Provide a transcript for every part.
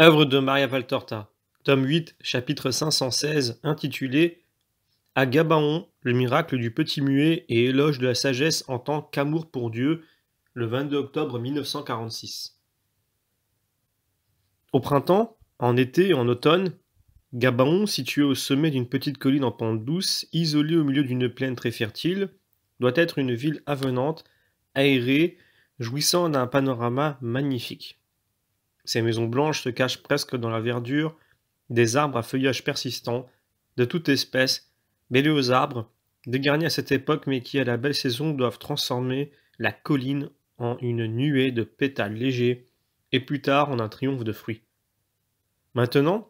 Œuvre de Maria Valtorta, tome 8, chapitre 516, intitulé À Gabaon, le miracle du petit muet et éloge de la sagesse en tant qu'amour pour Dieu, le 22 octobre 1946. Au printemps, en été et en automne, Gabaon, situé au sommet d'une petite colline en pente douce, isolée au milieu d'une plaine très fertile, doit être une ville avenante, aérée, jouissant d'un panorama magnifique. Ces maisons blanches se cachent presque dans la verdure des arbres à feuillage persistant, de toute espèce, mêlés aux arbres, dégarnis à cette époque mais qui, à la belle saison, doivent transformer la colline en une nuée de pétales légers, et plus tard en un triomphe de fruits. Maintenant,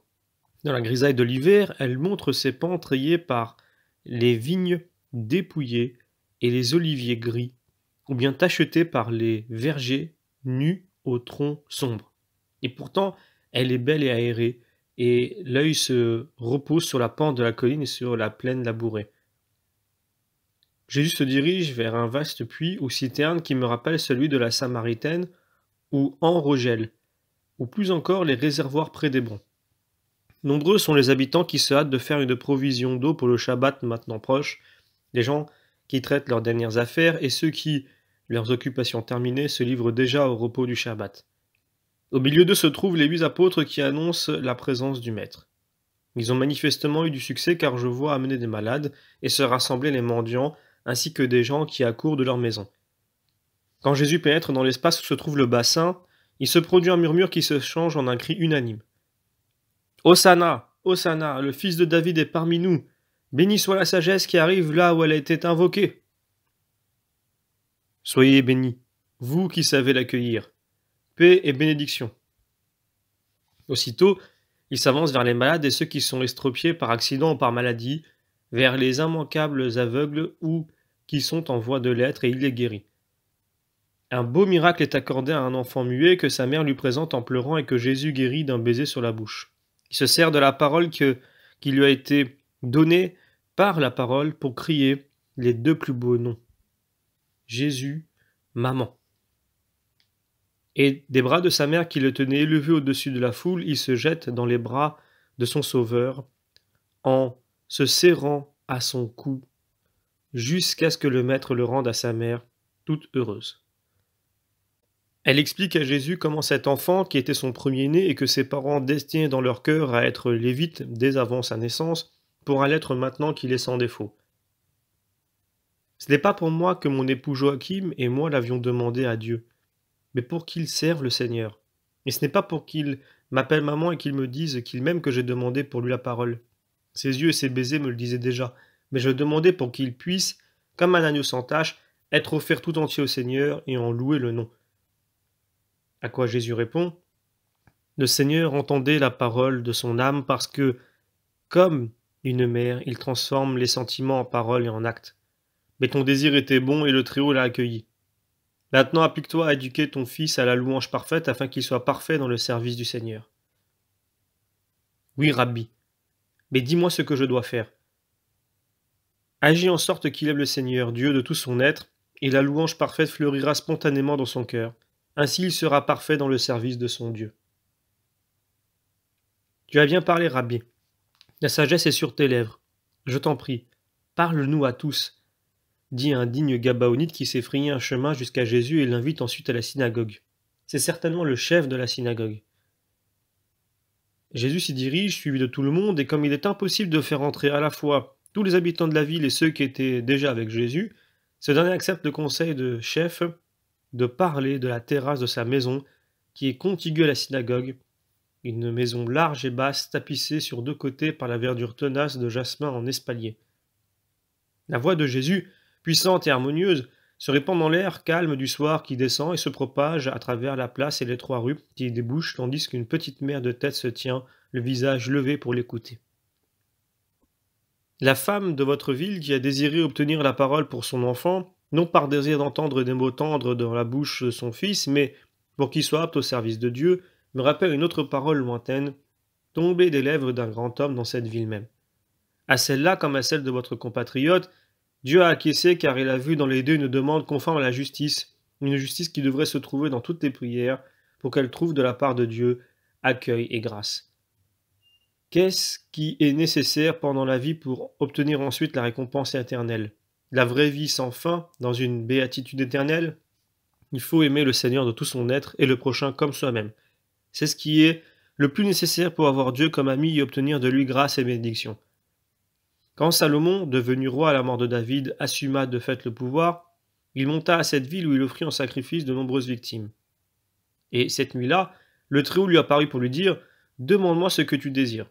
dans la grisaille de l'hiver, elle montre ses pentes rayées par les vignes dépouillées et les oliviers gris, ou bien tachetés par les vergers nus aux troncs sombres. Et pourtant, elle est belle et aérée, et l'œil se repose sur la pente de la colline et sur la plaine labourée. Jésus se dirige vers un vaste puits ou citerne qui me rappelle celui de la Samaritaine ou En-Rogel, ou plus encore les réservoirs près d'Hébron. Nombreux sont les habitants qui se hâtent de faire une provision d'eau pour le Shabbat maintenant proche, les gens qui traitent leurs dernières affaires et ceux qui, leurs occupations terminées, se livrent déjà au repos du Shabbat. Au milieu d'eux se trouvent les 8 apôtres qui annoncent la présence du Maître. Ils ont manifestement eu du succès car je vois amener des malades et se rassembler les mendiants ainsi que des gens qui accourent de leur maison. Quand Jésus pénètre dans l'espace où se trouve le bassin, il se produit un murmure qui se change en un cri unanime. Hosanna, Hosanna, le fils de David est parmi nous. Béni soit la sagesse qui arrive là où elle a été invoquée. Soyez bénis, vous qui savez l'accueillir. Paix et bénédiction. Aussitôt, il s'avance vers les malades et ceux qui sont estropiés par accident ou par maladie, vers les immanquables aveugles ou qui sont en voie de l'être et il les guérit. Un beau miracle est accordé à un enfant muet que sa mère lui présente en pleurant et que Jésus guérit d'un baiser sur la bouche. Il se sert de la parole qui lui a été donnée par la parole pour crier les 2 plus beaux noms. Jésus, maman. Et des bras de sa mère qui le tenait élevé au-dessus de la foule, il se jette dans les bras de son sauveur en se serrant à son cou jusqu'à ce que le maître le rende à sa mère, toute heureuse. Elle explique à Jésus comment cet enfant, qui était son premier-né et que ses parents destinaient dans leur cœur à être lévite dès avant sa naissance, pourra l'être maintenant qu'il est sans défaut. Ce n'est pas pour moi que mon époux Joachim et moi l'avions demandé à Dieu, mais pour qu'il serve le Seigneur. Et ce n'est pas pour qu'il m'appelle maman et qu'il me dise qu'il m'aime que j'ai demandé pour lui la parole. Ses yeux et ses baisers me le disaient déjà, mais je demandais pour qu'il puisse, comme un agneau sans tache, être offert tout entier au Seigneur et en louer le nom. À quoi Jésus répond : Le Seigneur entendait la parole de son âme parce que, comme une mère, il transforme les sentiments en paroles et en actes. Mais ton désir était bon et le Très-Haut l'a accueilli. Maintenant applique-toi à éduquer ton fils à la louange parfaite afin qu'il soit parfait dans le service du Seigneur. Oui, Rabbi, mais dis-moi ce que je dois faire. Agis en sorte qu'il aime le Seigneur, Dieu de tout son être, et la louange parfaite fleurira spontanément dans son cœur. Ainsi il sera parfait dans le service de son Dieu. Tu as bien parlé, Rabbi. La sagesse est sur tes lèvres. Je t'en prie, parle-nous à tous, dit un digne Gabaonite qui s'est frayé un chemin jusqu'à Jésus et l'invite ensuite à la synagogue. C'est certainement le chef de la synagogue. Jésus s'y dirige, suivi de tout le monde, et comme il est impossible de faire entrer à la fois tous les habitants de la ville et ceux qui étaient déjà avec Jésus, ce dernier accepte le conseil de chef de parler de la terrasse de sa maison, qui est contiguë à la synagogue, une maison large et basse tapissée sur 2 côtés par la verdure tenace de jasmin en espalier. La voix de Jésus, puissante et harmonieuse, se répand dans l'air calme du soir qui descend et se propage à travers la place et les 3 rues qui y débouchent tandis qu'une petite mère de tête se tient, le visage levé pour l'écouter. La femme de votre ville qui a désiré obtenir la parole pour son enfant, non par désir d'entendre des mots tendres dans la bouche de son fils, mais pour qu'il soit apte au service de Dieu, me rappelle une autre parole lointaine, tombée des lèvres d'un grand homme dans cette ville même. À celle-là, comme à celle de votre compatriote, Dieu a acquiescé car il a vu dans les 2 une demande conforme à la justice, une justice qui devrait se trouver dans toutes les prières, pour qu'elle trouve de la part de Dieu accueil et grâce. Qu'est-ce qui est nécessaire pendant la vie pour obtenir ensuite la récompense éternelle? La vraie vie sans fin, dans une béatitude éternelle? Il faut aimer le Seigneur de tout son être et le prochain comme soi-même. C'est ce qui est le plus nécessaire pour avoir Dieu comme ami et obtenir de lui grâce et bénédiction. Quand Salomon, devenu roi à la mort de David, assuma de fait le pouvoir, il monta à cette ville où il offrit en sacrifice de nombreuses victimes. Et cette nuit-là, le Très-Haut lui apparut pour lui dire « Demande-moi ce que tu désires ».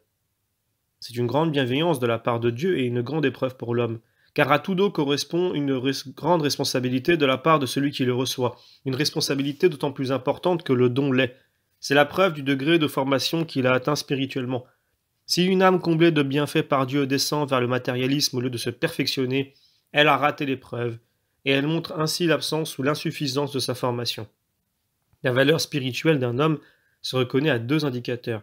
C'est une grande bienveillance de la part de Dieu et une grande épreuve pour l'homme, car à tout don correspond une grande responsabilité de la part de celui qui le reçoit, une responsabilité d'autant plus importante que le don l'est. C'est la preuve du degré de formation qu'il a atteint spirituellement. Si une âme comblée de bienfaits par Dieu descend vers le matérialisme au lieu de se perfectionner, elle a raté l'épreuve, et elle montre ainsi l'absence ou l'insuffisance de sa formation. La valeur spirituelle d'un homme se reconnaît à deux indicateurs,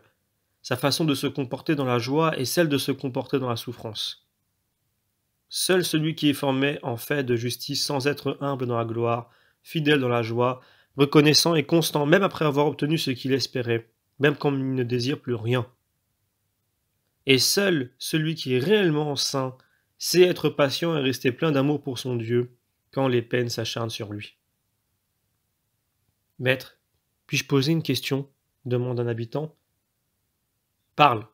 sa façon de se comporter dans la joie et celle de se comporter dans la souffrance. Seul celui qui est formé en fait de justice sans être humble dans la gloire, fidèle dans la joie, reconnaissant et constant même après avoir obtenu ce qu'il espérait, même quand il ne désire plus rien. Et seul celui qui est réellement saint sait être patient et rester plein d'amour pour son Dieu quand les peines s'acharnent sur lui. Maître, puis-je poser une question? Demande un habitant. Parle.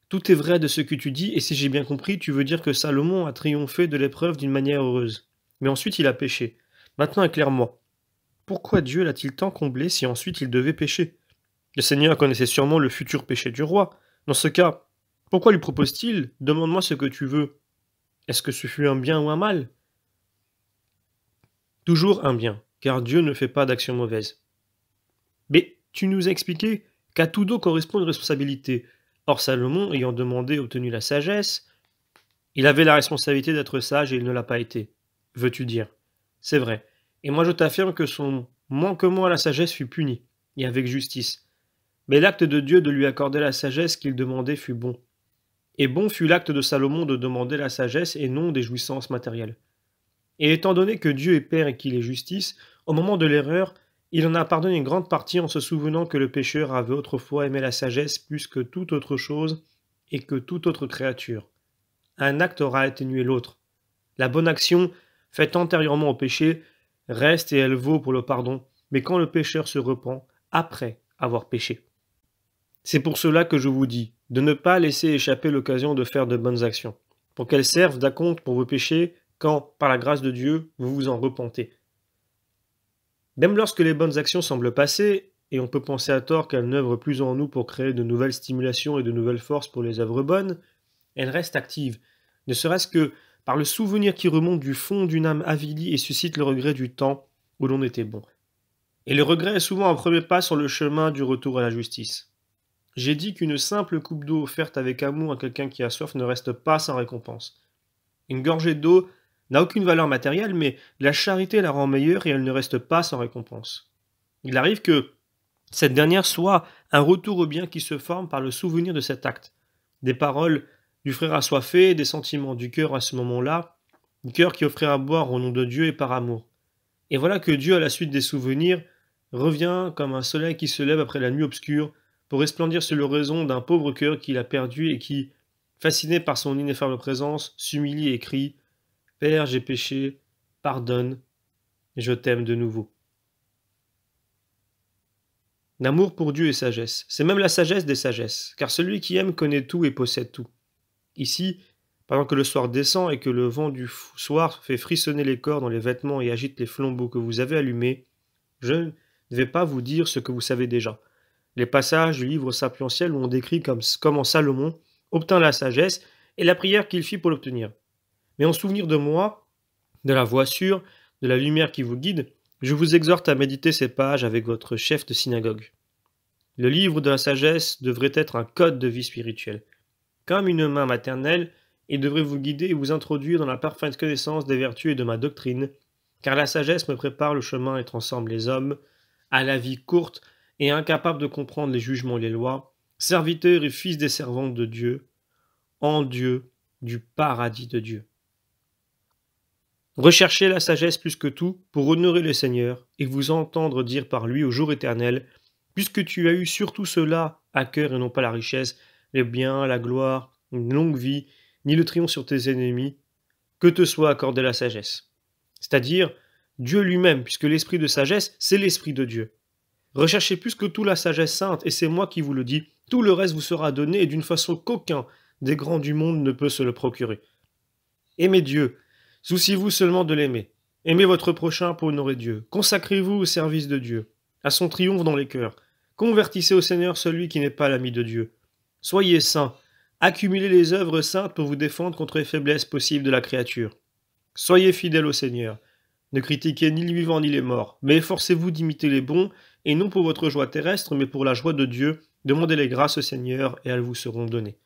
Tout est vrai de ce que tu dis, et si j'ai bien compris, tu veux dire que Salomon a triomphé de l'épreuve d'une manière heureuse. Mais ensuite il a péché. Maintenant éclaire-moi. Pourquoi Dieu l'a-t-il tant comblé si ensuite il devait pécher? Le Seigneur connaissait sûrement le futur péché du roi. Dans ce cas, pourquoi lui propose-t-il? Demande-moi ce que tu veux. Est-ce que ce fut un bien ou un mal? Toujours un bien, car Dieu ne fait pas d'action mauvaise. Mais tu nous as expliqué qu'à tout dos correspond une responsabilité. Or Salomon, ayant demandé et obtenu la sagesse, il avait la responsabilité d'être sage et il ne l'a pas été. Veux-tu dire? C'est vrai. Et moi je t'affirme que son manquement à la sagesse fut puni, et avec justice. Mais l'acte de Dieu de lui accorder la sagesse qu'il demandait fut bon. Et bon fut l'acte de Salomon de demander la sagesse et non des jouissances matérielles. Et étant donné que Dieu est Père et qu'il est justice, au moment de l'erreur, il en a pardonné une grande partie en se souvenant que le pécheur avait autrefois aimé la sagesse plus que toute autre chose et que toute autre créature. Un acte aura atténué l'autre. La bonne action, faite antérieurement au péché, reste et elle vaut pour le pardon, mais quand le pécheur se repent, après avoir péché. C'est pour cela que je vous dis, de ne pas laisser échapper l'occasion de faire de bonnes actions, pour qu'elles servent d'acompte pour vos péchés quand, par la grâce de Dieu, vous vous en repentez. Même lorsque les bonnes actions semblent passer, et on peut penser à tort qu'elles n'œuvrent plus en nous pour créer de nouvelles stimulations et de nouvelles forces pour les œuvres bonnes, elles restent actives, ne serait-ce que par le souvenir qui remonte du fond d'une âme avilie et suscite le regret du temps où l'on était bon. Et le regret est souvent un premier pas sur le chemin du retour à la justice. J'ai dit qu'une simple coupe d'eau offerte avec amour à quelqu'un qui a soif ne reste pas sans récompense. Une gorgée d'eau n'a aucune valeur matérielle, mais la charité la rend meilleure et elle ne reste pas sans récompense. Il arrive que cette dernière soit un retour au bien qui se forme par le souvenir de cet acte. Des paroles du frère assoiffé, des sentiments du cœur à ce moment-là, du cœur qui offrait à boire au nom de Dieu et par amour. Et voilà que Dieu, à la suite des souvenirs, revient comme un soleil qui se lève après la nuit obscure pour resplendir sur l'horizon d'un pauvre cœur qu'il a perdu et qui, fasciné par son ineffable présence, s'humilie et crie « Père, j'ai péché, pardonne, je t'aime de nouveau ». L'amour pour Dieu est sagesse. C'est même la sagesse des sagesses, car celui qui aime connaît tout et possède tout. Ici, pendant que le soir descend et que le vent du soir fait frissonner les corps dans les vêtements et agite les flambeaux que vous avez allumés, je ne vais pas vous dire ce que vous savez déjà. Les passages du livre sapientiel où on décrit comment Salomon obtint la sagesse et la prière qu'il fit pour l'obtenir. Mais en souvenir de moi, de la voix sûre, de la lumière qui vous guide, je vous exhorte à méditer ces pages avec votre chef de synagogue. Le livre de la sagesse devrait être un code de vie spirituelle. Comme une main maternelle, il devrait vous guider et vous introduire dans la parfaite connaissance des vertus et de ma doctrine, car la sagesse me prépare le chemin et transforme les hommes à la vie courte et incapable de comprendre les jugements et les lois, serviteurs et fils des servantes de Dieu, en Dieu, du paradis de Dieu. Recherchez la sagesse plus que tout pour honorer le Seigneur et vous entendre dire par lui au jour éternel Puisque tu as eu surtout cela à cœur et non pas la richesse, les biens, la gloire, une longue vie, ni le triomphe sur tes ennemis, que te soit accordée la sagesse. C'est-à-dire Dieu lui-même, puisque l'esprit de sagesse, c'est l'esprit de Dieu. Recherchez plus que tout la sagesse sainte, et c'est moi qui vous le dis, tout le reste vous sera donné et d'une façon qu'aucun des grands du monde ne peut se le procurer. Aimez Dieu, souciez-vous seulement de l'aimer. Aimez votre prochain pour honorer Dieu. Consacrez-vous au service de Dieu, à son triomphe dans les cœurs. Convertissez au Seigneur celui qui n'est pas l'ami de Dieu. Soyez saints. Accumulez les œuvres saintes pour vous défendre contre les faiblesses possibles de la créature. Soyez fidèles au Seigneur. Ne critiquez ni les vivants ni les morts, mais efforcez-vous d'imiter les bons, et non pour votre joie terrestre, mais pour la joie de Dieu. Demandez les grâces au Seigneur, et elles vous seront données.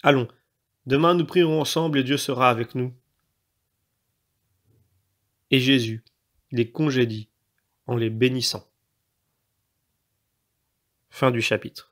Allons, demain nous prierons ensemble et Dieu sera avec nous. Et Jésus les congédie en les bénissant. Fin du chapitre.